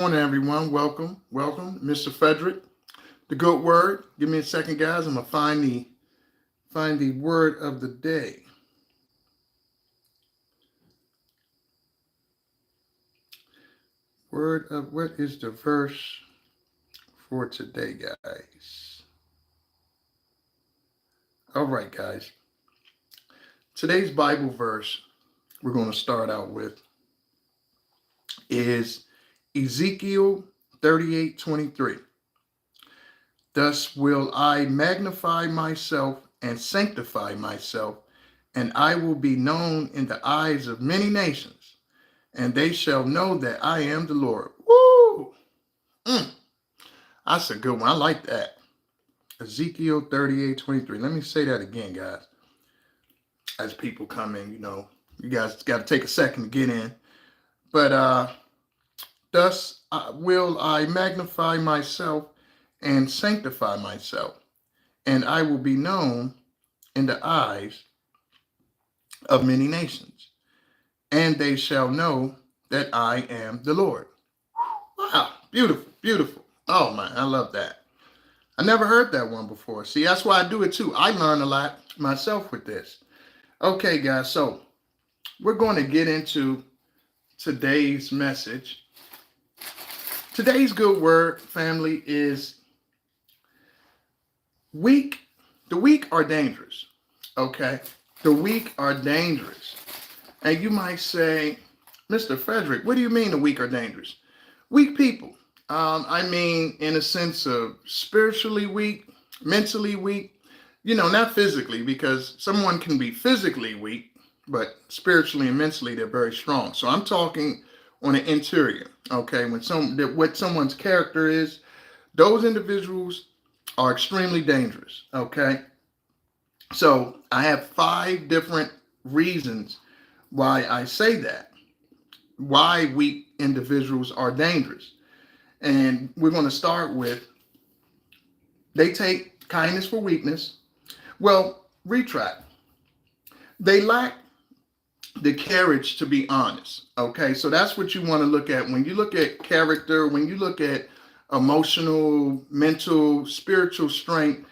Morning, everyone. Welcome, Mr. Frederick. The good word. Give me a second, guys. I'm gonna find the word of the day. Word of what is the verse for today, guys? All right, guys. Today's Bible verse we're going to start out with is Ezekiel 38:23. Thus will I magnify myself and sanctify myself, and I will be known in the eyes of many nations, and they shall know that I am the Lord. Woo! Mm, that's a good one. I like that. Ezekiel 38:23. Let me say that again, guys. As people come in, you guys got to take a second to get in. But thus will I magnify myself and sanctify myself, and I will be known in the eyes of many nations, and they shall know that I am the Lord. Wow, beautiful, beautiful. Oh man, I love that. I never heard that one before. See, that's why I do it too. I learn a lot myself with this. Okay, guys, so we're going to get into today's message. Today's good word, family, is weak. The weak are dangerous. Okay, the weak are dangerous. And you might say, Mr. Frederick, what do you mean the weak are dangerous? Weak people. I mean, in a sense of spiritually weak, mentally weak, not physically, because someone can be physically weak, but spiritually and mentally, they're very strong. So I'm talking on an interior, okay? What someone's character is, those individuals are extremely dangerous, okay? So I have 5 different reasons why I say that, why weak individuals are dangerous. And we're going to start with, they take kindness for weakness. Well, retract. They lack the courage to be honest. Okay, so that's what you want to look at when you look at character, when you look at emotional, mental, spiritual strength.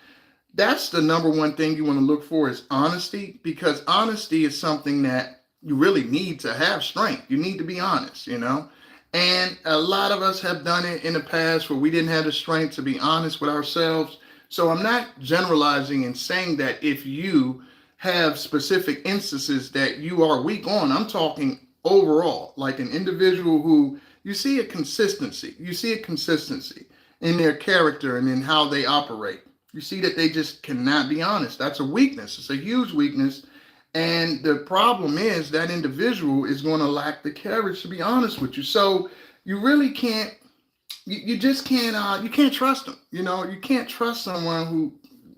That's the number one thing you want to look for is honesty, because honesty is something that you really need to have strength. You need to be honest, And a lot of us have done it in the past where we didn't have the strength to be honest with ourselves. So I'm not generalizing and saying that if you have specific instances that you are weak on. I'm talking overall, like an individual who you see a consistency. You see a consistency in their character and in how they operate. You see that they just cannot be honest. That's a weakness. It's a huge weakness. And the problem is that individual is going to lack the courage to be honest with you. So you really can't, you just can't, you can't trust them. You can't trust someone who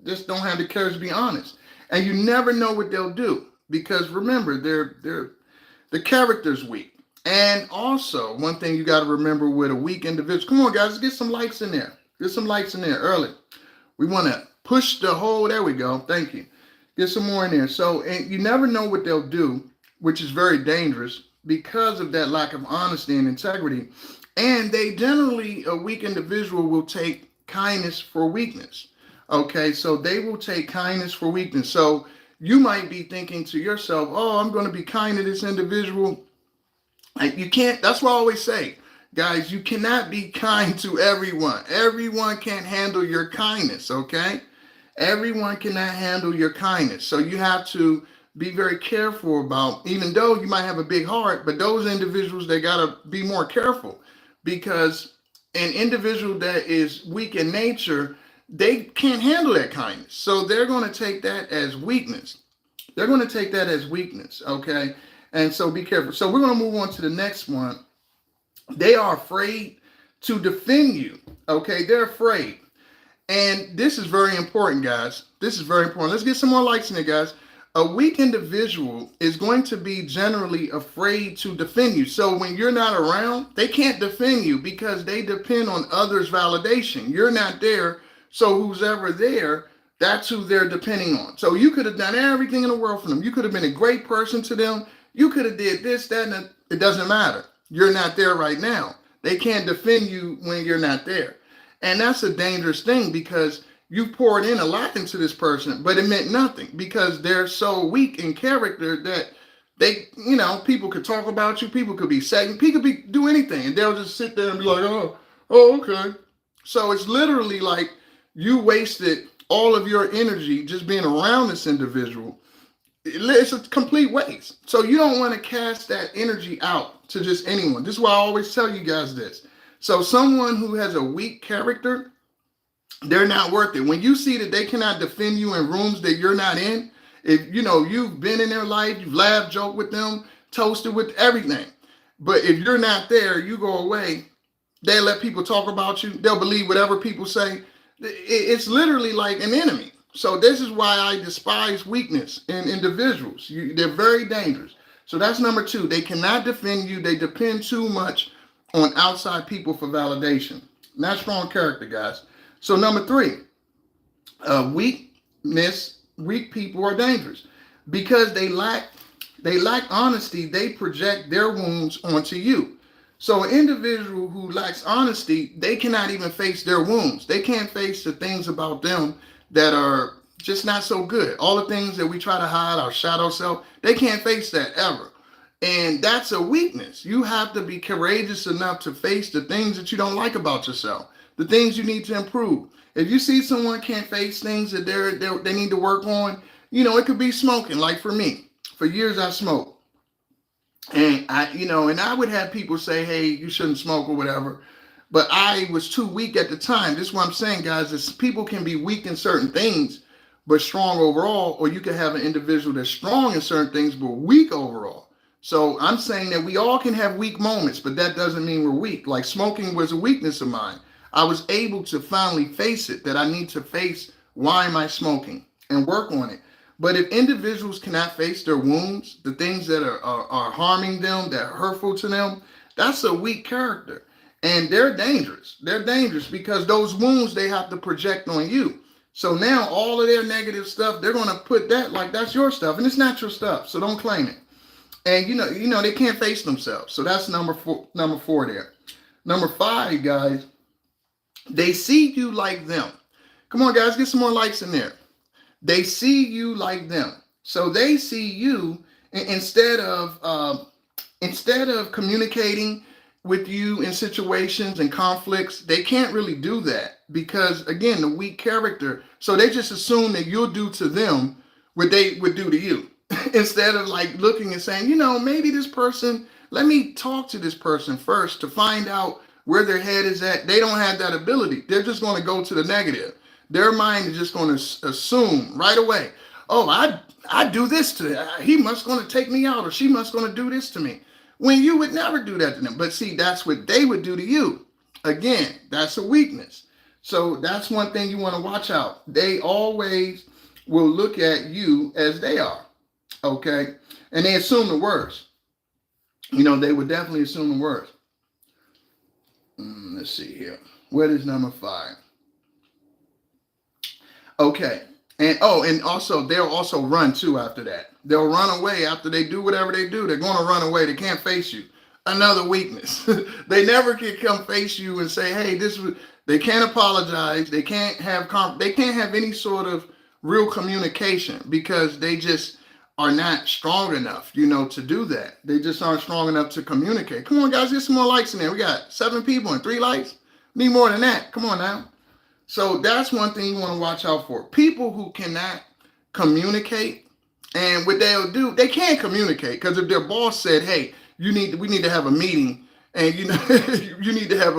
just don't have the courage to be honest. And you never know what they'll do, because remember, the character's weak. And also, one thing you got to remember with a weak individual, come on guys, get some likes in there. Get some likes in there early. We want to push the whole, there we go. Thank you. Get some more in there. So, and you never know what they'll do, which is very dangerous because of that lack of honesty and integrity. And they generally, a weak individual will take kindness for weakness. Okay, so they will take kindness for weakness. So you might be thinking to yourself, oh, I'm going to be kind to this individual. You can't, that's what I always say, guys, you cannot be kind to everyone. Everyone can't handle your kindness, okay? Everyone cannot handle your kindness. So you have to be very careful about, even though you might have a big heart, but those individuals, they got to be more careful, because an individual that is weak in nature, they can't handle that kindness. So they're going to take that as weakness. They're going to take that as weakness, okay? And so be careful. So we're going to move on to the next one. They are afraid to defend you, okay? They're afraid. And this is very important, guys. This is very important. Let's get some more likes in it, guys. A weak individual is going to be generally afraid to defend you. So when you're not around, they can't defend you because they depend on others' validation. You're not there. So who's ever there, that's who they're depending on. So you could have done everything in the world for them. You could have been a great person to them. You could have did this, that, and it doesn't matter. You're not there right now. They can't defend you when you're not there. And that's a dangerous thing because you poured in a lot into this person, but it meant nothing because they're so weak in character that they, people could talk about you, people could be saying, people could do anything, and they'll just sit there and be like, oh, okay. So it's literally like you wasted all of your energy just being around this individual. It's a complete waste. So you don't want to cast that energy out to just anyone. This is why I always tell you guys this. So someone who has a weak character, they're not worth it. When you see that they cannot defend you in rooms that you're not in, if you've been in their life, you've laughed, joked with them, toasted with everything. But if you're not there, you go away, they let people talk about you. They'll believe whatever people say. It's literally like an enemy. So this is why I despise weakness in individuals. They're very dangerous. So that's number 2. They cannot defend you. They depend too much on outside people for validation. Not strong character, guys. So number 3, weak people are dangerous because they lack honesty. They project their wounds onto you. So an individual who lacks honesty, they cannot even face their wounds. They can't face the things about them that are just not so good. All the things that we try to hide, our shadow self, they can't face that ever. And that's a weakness. You have to be courageous enough to face the things that you don't like about yourself, the things you need to improve. If you see someone can't face things that they need to work on, it could be smoking. Like for me, for years I smoked. And I would have people say, hey, you shouldn't smoke or whatever. But I was too weak at the time. This is what I'm saying, guys, is people can be weak in certain things, but strong overall, or you can have an individual that's strong in certain things, but weak overall. So I'm saying that we all can have weak moments, but that doesn't mean we're weak. Like smoking was a weakness of mine. I was able to finally face it, that I need to face why am I smoking and work on it. But if individuals cannot face their wounds, the things that are harming them, that are hurtful to them, that's a weak character. And they're dangerous. They're dangerous because those wounds they have to project on you. So now all of their negative stuff, they're going to put that like that's your stuff. And it's not your stuff. So don't claim it. And they can't face themselves. So that's number four there. Number 5, guys, they see you like them. Come on, guys, get some more likes in there. They see you like them. So they see you instead of communicating with you in situations and conflicts. They can't really do that because, again, the weak character. So they just assume that you'll do to them what they would do to you instead of like looking and saying, maybe this person, let me talk to this person first to find out where their head is at. They don't have that ability. They're just going to go to the negative. Their mind is just going to assume right away, oh, I do this to him. He must going to take me out, or she must going to do this to me. When you would never do that to them. But see, that's what they would do to you. Again, that's a weakness. So that's one thing you want to watch out. They always will look at you as they are. Okay? And they assume the worst. They would definitely assume the worst. Let's see here. What is number 5? Okay. And also they'll also run too after that. They'll run away after they do whatever they do. They're going to run away. They can't face you. Another weakness. They never can come face you and say, hey, they can't apologize. They can't have any sort of real communication because they just are not strong enough, to do that. They just aren't strong enough to communicate. Come on, guys, get some more likes in there. We got 7 people and 3 likes. Need more than that. Come on now. So that's one thing you want to watch out for. People who cannot communicate, and what they'll do, they can't communicate because if their boss said, "Hey, we need to have a meeting, and we need to have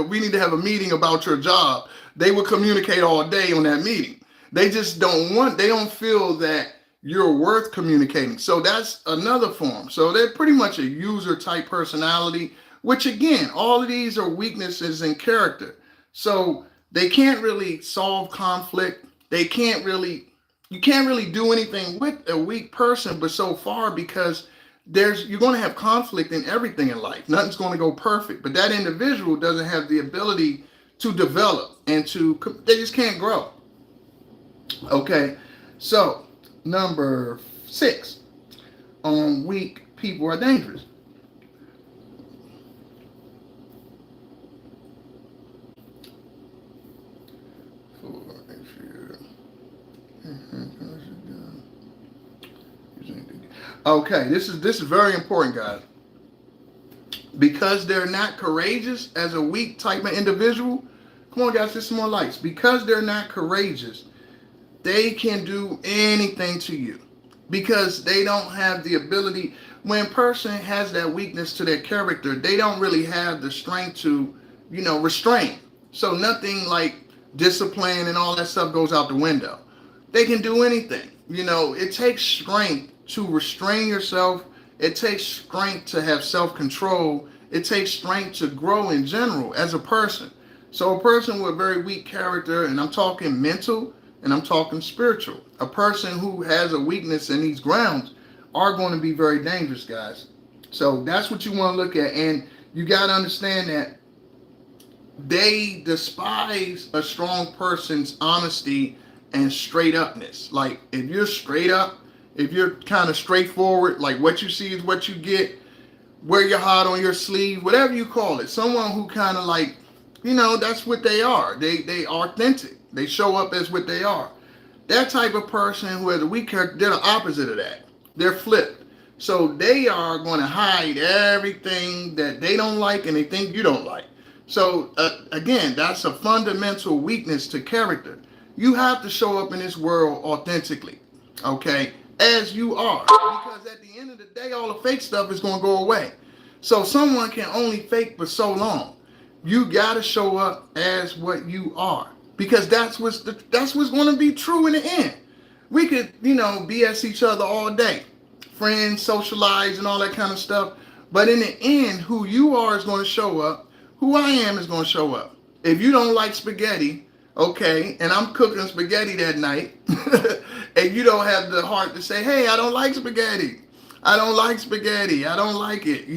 a meeting about your job," they will communicate all day on that meeting. They just they don't feel that you're worth communicating. So that's another form. So they're pretty much a user type personality, which again, all of these are weaknesses in character. So they can't really solve conflict. You can't really do anything with a weak person, but so far, because you're going to have conflict in everything in life. Nothing's going to go perfect, but that individual doesn't have the ability to develop and they just can't grow. Okay. So number 6, weak people are dangerous. Okay, this is very important, guys. Because they're not courageous as a weak type of individual. Come on, guys, get some more lights. Because they're not courageous, they can do anything to you. Because they don't have the ability. When a person has that weakness to their character, they don't really have the strength to, restrain. So nothing like discipline and all that stuff goes out the window. They can do anything. It takes strength to restrain yourself. It takes strength to have self-control. It takes strength to grow in general as a person. So a person with very weak character, and I'm talking mental and I'm talking spiritual, a person who has a weakness in these grounds are going to be very dangerous, guys. So that's what you want to look at. And you got to understand that they despise a strong person's honesty and straight upness. Like, if you're straight up, if you're kind of straightforward, like what you see is what you get, wear your heart on your sleeve, whatever you call it. Someone who kind of like, that's what they are. They are authentic. They show up as what they are. That type of person who has a weak character, they're the opposite of that. They're flipped. So they are going to hide everything that they don't like and they think you don't like. So again, that's a fundamental weakness to character. You have to show up in this world authentically, okay, as you are. Because at the end of the day, all the fake stuff is going to go away. So someone can only fake for so long. You got to show up as what you are. Because that's what's going to be true in the end. We could, BS each other all day. Friends, socialize, and all that kind of stuff. But in the end, who you are is going to show up. Who I am is going to show up. If you don't like spaghetti, okay, and I'm cooking spaghetti that night, and you don't have the heart to say, hey, I don't like spaghetti. I don't like spaghetti. I don't like it,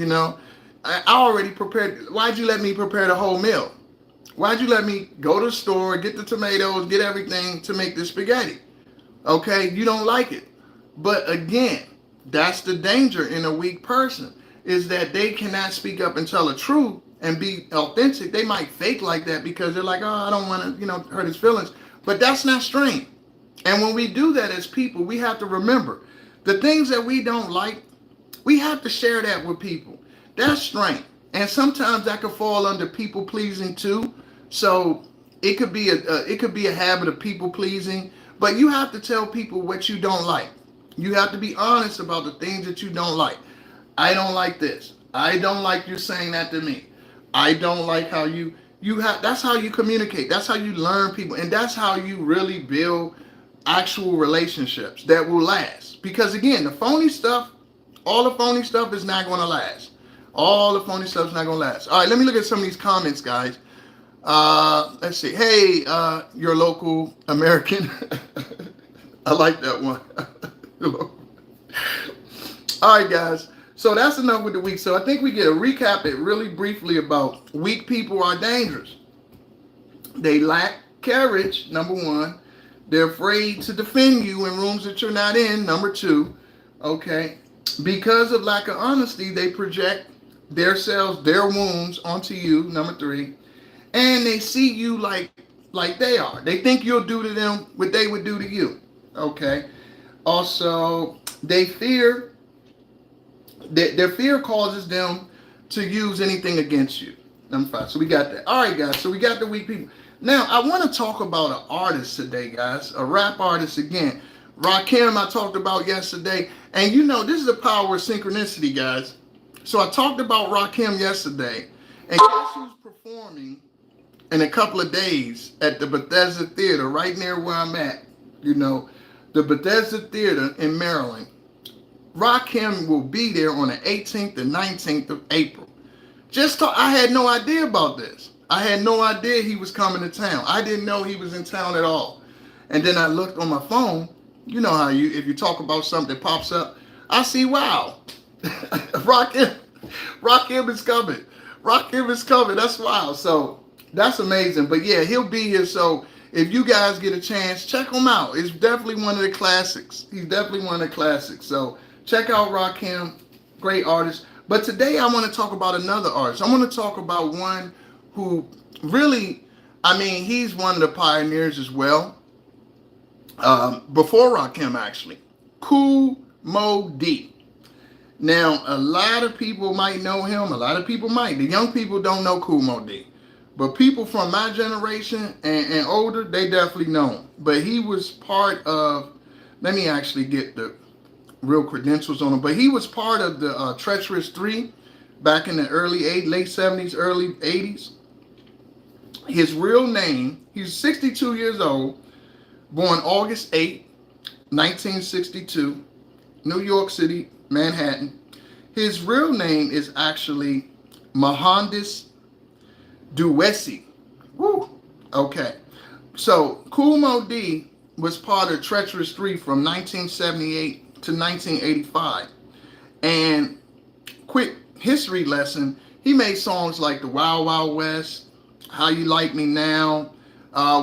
I already prepared. Why'd you let me prepare the whole meal? Why'd you let me go to the store, get the tomatoes, get everything to make the spaghetti? Okay, you don't like it. But again, that's the danger in a weak person, is that they cannot speak up and tell the truth and be authentic. They might fake like that because they're like, oh, I don't want to, hurt his feelings. But that's not strength. And when we do that as people, we have to remember the things that we don't like, we have to share that with people. That's strength. And sometimes that could fall under people pleasing too. So it could be a habit of people pleasing, but you have to tell people what you don't like. You have to be honest about the things that you don't like. I don't like this. I don't like you saying that to me. I don't like how that's how you communicate. That's how you learn people. And that's how you really build actual relationships that will last. Because again, all the phony stuff is not going to last. All the phony stuff is not going to last. All right, let me look at some of these comments, guys. Let's see. Hey, your local American. I like that one. All right, guys. So that's enough with the week. So I think we get to recap it really briefly about weak people are dangerous. They lack courage, number one. They're afraid to defend you in rooms that you're not in, number two. Okay. Because of lack of honesty, they project themselves, their wounds onto you, number three. And they see you like they are. They think you'll do to them what they would do to you. Okay. Also, they fear. Their fear causes them to use anything against you. Number five. So we got that. All right, guys. So we got the weak people. Now, I want to talk about an artist today, guys. A rap artist again. Rakim, I talked about yesterday. And this is the power of synchronicity, guys. So I talked about Rakim yesterday. And guess who's performing in a couple of days at the Bethesda Theater, right near where I'm at? The Bethesda Theater in Maryland. Rakim will be there on the 18th and 19th of April. I had no idea about this. I had no idea he was coming to town. I didn't know he was in town at all. And then I looked on my phone. You know how if you talk about something that pops up, I see, wow, Rakim is coming. Rakim is coming. That's wild. So that's amazing. But yeah, he'll be here. So if you guys get a chance, check him out. It's definitely one of the classics. He's definitely one of the classics. So check out Rakim, great artist. But today I want to talk about another artist. I want to talk about one who really, he's one of the pioneers as well. before Rakim actually. Kool Moe Dee. Now, a lot of people might know him. A lot of people might. The young people don't know Kool Moe Dee. But people from my generation and older, they definitely know him. But he was part of, let me actually get the real credentials on him. But he was part of the Treacherous Three back in the late 70s, early 80s. His real name, he's 62 years old, born August 8th, 1962, New York City, Manhattan. His real name is actually Mohandas Duwesi. Woo. Okay. So Kool Moe Dee was part of Treacherous Three from 1978 to 1985. And quick history lesson, he made songs like The Wild Wild West, How You Like Me Now.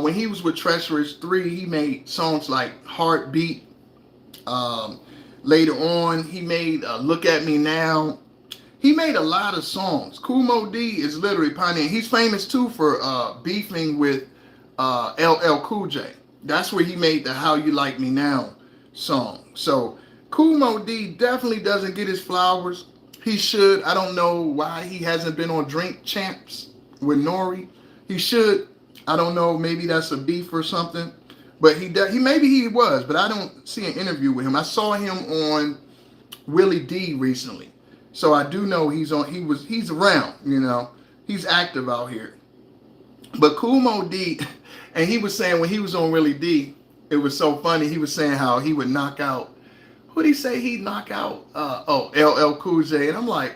When he was with Treacherous Three, he made songs like Heartbeat. Later on, he made Look at Me Now. He made a lot of songs. Kool Moe Dee is literally pioneering. He's famous too for beefing with LL Cool J. That's where he made the How You Like Me Now song. So Kool Moe Dee definitely doesn't get his flowers. He should. I don't know why he hasn't been on Drink Champs with Nori. He should. I don't know. Maybe that's a beef or something. But he maybe he was, but I don't see an interview with him. I saw him on Willie D recently. So I do know he's around, He's active out here. But Kool Moe Dee, and he was saying when he was on Willie D, it was so funny. He was saying how he would knock out, who did he say he'd knock out? LL Cool J. And I'm like,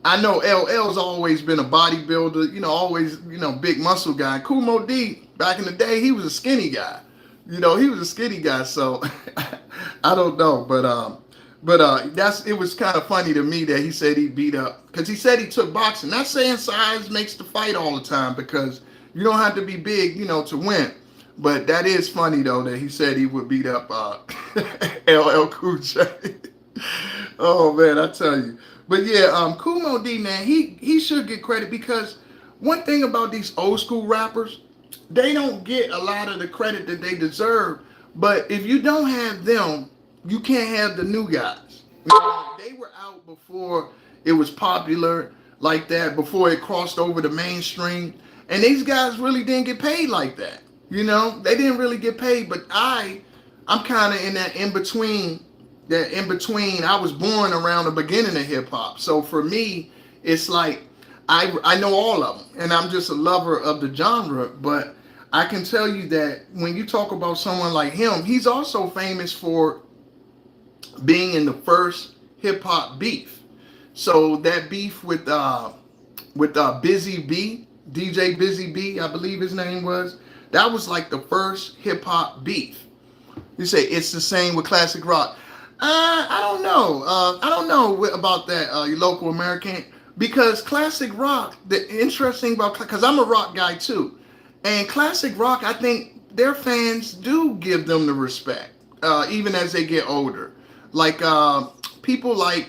I know LL's always been a bodybuilder, always, big muscle guy. Kool Moe Dee, back in the day, he was a skinny guy. He was a skinny guy, so I don't know. But it was kind of funny to me that he said he beat up, because he said he took boxing. Not saying size makes the fight all the time, because you don't have to be big, to win. But that is funny, though, that he said he would beat up LL Cool J. Oh, man, I tell you. But yeah, Kool Moe Dee, man, he should get credit, because one thing about these old school rappers, they don't get a lot of the credit that they deserve. But if you don't have them, you can't have the new guys. They were out before it was popular like that, before it crossed over the mainstream. And these guys really didn't get paid like that. They didn't really get paid. But I'm kind of in that in-between. I was born around the beginning of hip-hop. So for me, it's like I know all of them. And I'm just a lover of the genre. But I can tell you that when you talk about someone like him, he's also famous for being in the first hip hop beef. So that beef with Busy B, DJ Busy B, I believe his name was, that was like the first hip hop beef. You say it's the same with classic rock. I don't know. I don't know about that, you local American, because classic rock, the interesting about, because I'm a rock guy too, and classic rock, I think their fans do give them the respect, even as they get older. Like people like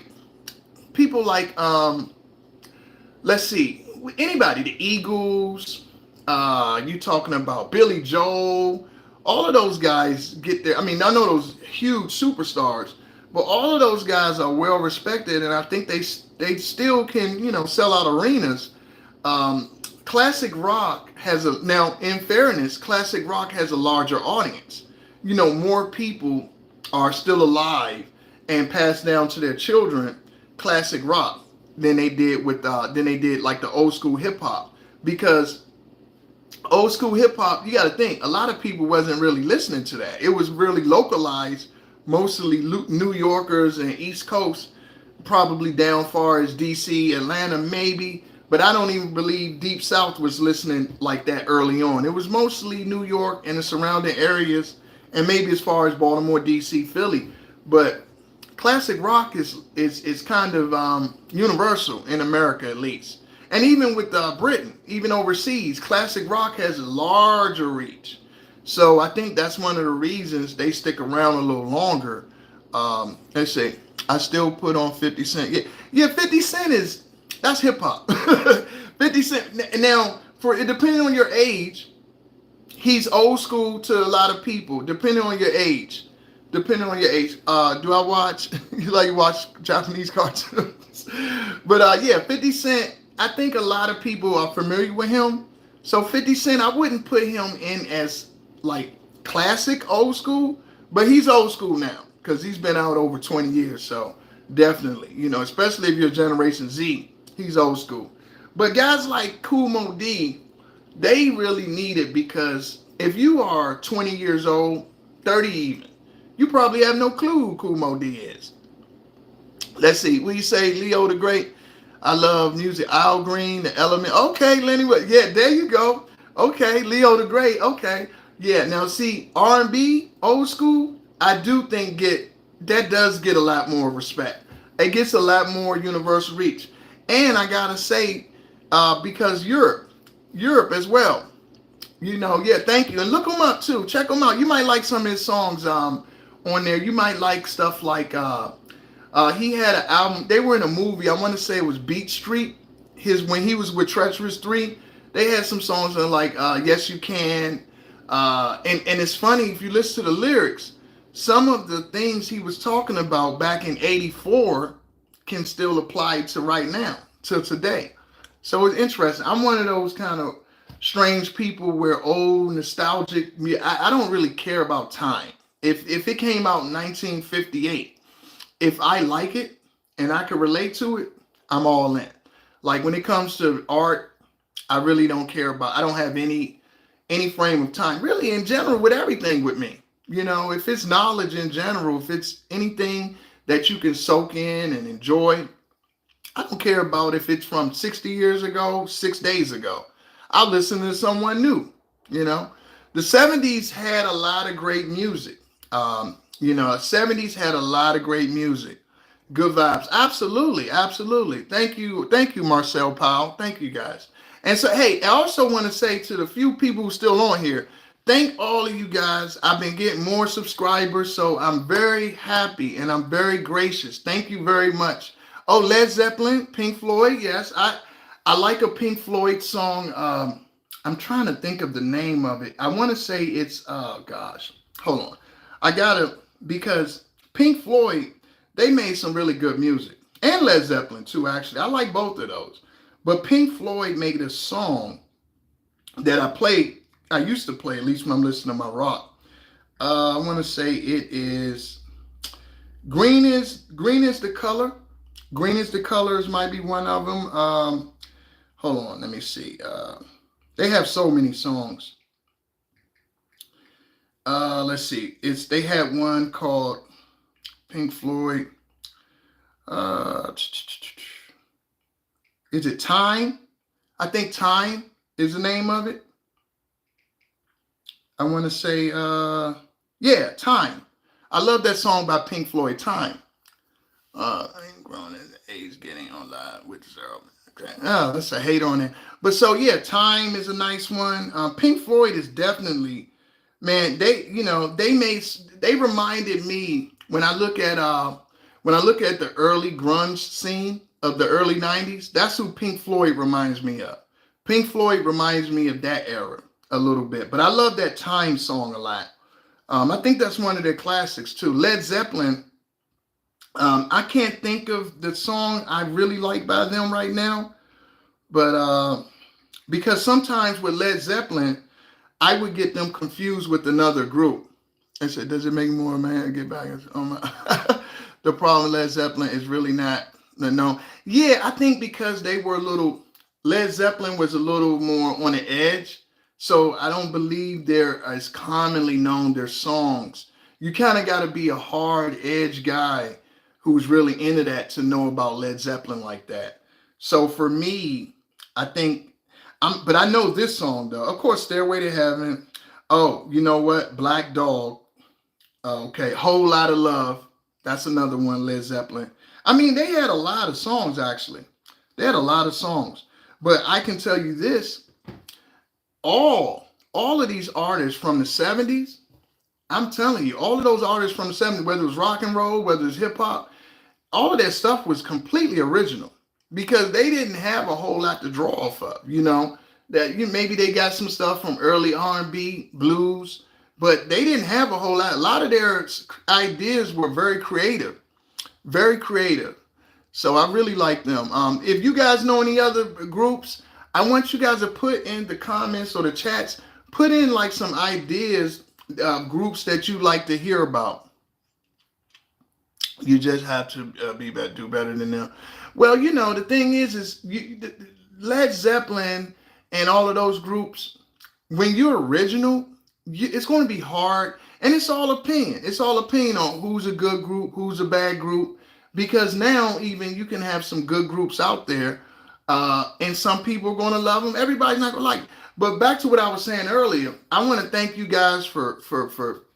let's see, anybody, the Eagles, you talking about Billy Joel, all of those guys get there. I mean, I know those huge superstars, but all of those guys are well respected, and I think they still can, sell out arenas. Classic rock now, in fairness, classic rock has a larger audience. More people are still alive and passed down to their children classic rock than they did like the old school hip hop. Because old school hip hop, you got to think, a lot of people wasn't really listening to that. It was really localized, mostly New Yorkers and East Coast, probably down far as DC, Atlanta, maybe. But I don't even believe Deep South was listening like that early on. It was mostly New York and the surrounding areas, and maybe as far as Baltimore, DC, Philly. But classic rock is kind of universal in America, at least. And even with Britain, even overseas, classic rock has a larger reach. So I think that's one of the reasons they stick around a little longer. Let's say, I still put on 50 Cent. Yeah, 50 Cent that's hip hop. 50 Cent. Now, depending on your age, He's old school to a lot of people, depending on your age. Depending on your age. Do I watch? You like watch Japanese cartoons? But yeah, 50 Cent. I think a lot of people are familiar with him. So 50 Cent, I wouldn't put him in as like classic old school, but he's old school now because he's been out over 20 years. So definitely, especially if you're Generation Z, he's old school. But guys like Kool Moe Dee, they really need it because if you are 20 years old, 30 even, you probably have no clue who Kool Moe Dee is. Let's see. We say Leo the Great. I love music. Al Green, The Element. Okay, Lenny. Yeah, there you go. Okay, Leo the Great. Okay, yeah. Now see, R&B, old school. I do think that does get a lot more respect. It gets a lot more universal reach. And I gotta say, because Europe as well. Yeah. Thank you. And look them up too. Check them out. You might like some of his songs on there. You might like stuff like he had an album. They were in a movie. I want to say it was Beat Street. When he was with Treacherous 3, they had some songs that like Yes You Can. And it's funny if you listen to the lyrics, some of the things he was talking about back in '84 can still apply to right now, to today. So it's interesting. I'm one of those kind of strange people where old nostalgic. I don't really care about time. If it came out in 1958, if I like it and I can relate to it, I'm all in. Like when it comes to art, I really don't care about. I don't have any frame of time. Really, in general, with everything with me. If it's knowledge in general, if it's anything that you can soak in and enjoy, I don't care about if it's from 60 years ago, 6 days ago. I'll listen to someone new. The 70s had a lot of great music. 70s had a lot of great music. Good vibes. Absolutely. Absolutely. Thank you. Thank you, Marcel Powell. Thank you, guys. And so, hey, I also want to say to the few people who are still on here, thank all of you guys. I've been getting more subscribers, so I'm very happy and I'm very gracious. Thank you very much. Oh, Led Zeppelin, Pink Floyd. Yes, I like a Pink Floyd song. I'm trying to think of the name of it. I want to say it's, oh gosh, hold on. I gotta, because Pink Floyd, they made some really good music. And Led Zeppelin too, actually. I like both of those. But Pink Floyd made a song that I used to play, at least when I'm listening to my rock. I want to say it is Green is the Color. Green is the Colors might be one of them. Hold on, let me see. They have so many songs. Let's see. They had one called Pink Floyd. Is it Time? I think Time is the name of it. I want to say, yeah, Time. I love that song by Pink Floyd, Time. I ain't grown as age getting on live with zero. Okay. Oh, that's a hate on it. But so yeah, Time is a nice one. Pink Floyd is definitely, man, they reminded me when I look at the early grunge scene of the early 90s, that's who Pink Floyd reminds me of. Pink Floyd reminds me of that era a little bit. But I love that Time song a lot. I think that's one of their classics too. Led Zeppelin, I can't think of the song I really like by them right now. But because sometimes with Led Zeppelin, I would get them confused with another group. I said, does it make more man get back? Oh my. The problem with Led Zeppelin is really not known. Yeah, I think because Led Zeppelin was a little more on the edge. So I don't believe they're as commonly known, their songs. You kind of got to be a hard edge guy who's really into that to know about Led Zeppelin like that. So for me, I think, but I know this song though. Of course, Stairway to Heaven. Oh, you know what? Black Dog. Okay, Whole Lot of Love. That's another one, Led Zeppelin. I mean, they had a lot of songs, actually. They had a lot of songs. But I can tell you this, all of these artists from the 70s, I'm telling you, all of those artists from the 70s, whether it was rock and roll, whether it's hip hop, all of that stuff was completely original because they didn't have a whole lot to draw off of, that maybe they got some stuff from early R&B, blues, but they didn't have a whole lot. A lot of their ideas were very creative, very creative. So I really like them. If you guys know any other groups, I want you guys to put in the comments or the chats, put in like some ideas, groups that you like to hear about. You just have to do better than them. Well, the thing is Led Zeppelin and all of those groups, when you're original, it's going to be hard, and it's all opinion. It's all opinion on who's a good group, who's a bad group, because now even you can have some good groups out there, and some people are going to love them. Everybody's not going to like it. But back to what I was saying earlier, I want to thank you guys for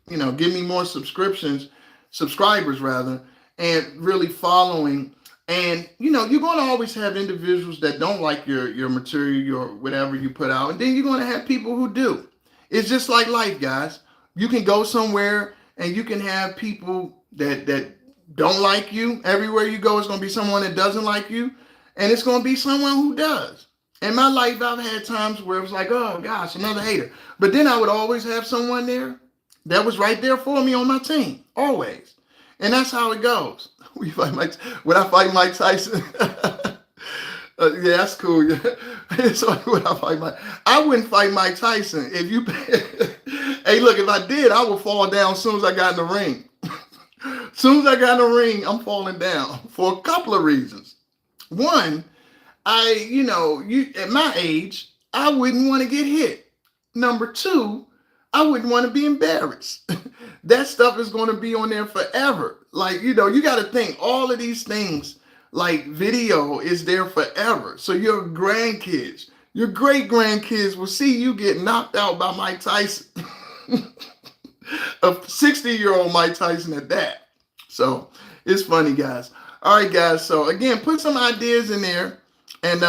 giving me more subscribers rather, and really following. And you're going to always have individuals that don't like your material, your whatever you put out, and then you're going to have people who do. It's just like life, guys. You can go somewhere and you can have people that don't like you. Everywhere you go, it's going to be someone that doesn't like you, and it's going to be someone who does. In my life, I've had times where it was like, oh gosh, another hater. But then I would always have someone there that was right there for me on my team, always. And that's how it goes. When I fight Mike Tyson, yeah, that's cool. So when I wouldn't fight Mike Tyson if you. Hey, look, if I did, I would fall down as soon as I got in the ring. As soon as I got in the ring, I'm falling down for a couple of reasons. One, at my age, I wouldn't want to get hit. Number two, I wouldn't want to be embarrassed. That stuff is going to be on there forever. Like, you got to think all of these things, like video is there forever. So your grandkids, your great grandkids will see you get knocked out by Mike Tyson. A 60-year-old Mike Tyson at that. So it's funny, guys. All right, guys. So again, put some ideas in there. And,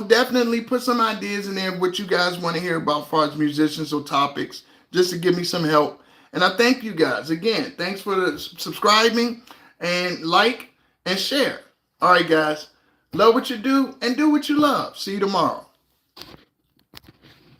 definitely put some ideas in there of what you guys want to hear about as far as musicians or topics, just to give me some help. And I thank you guys. Again, thanks for subscribing and like and share. All right, guys. Love what you do and do what you love. See you tomorrow.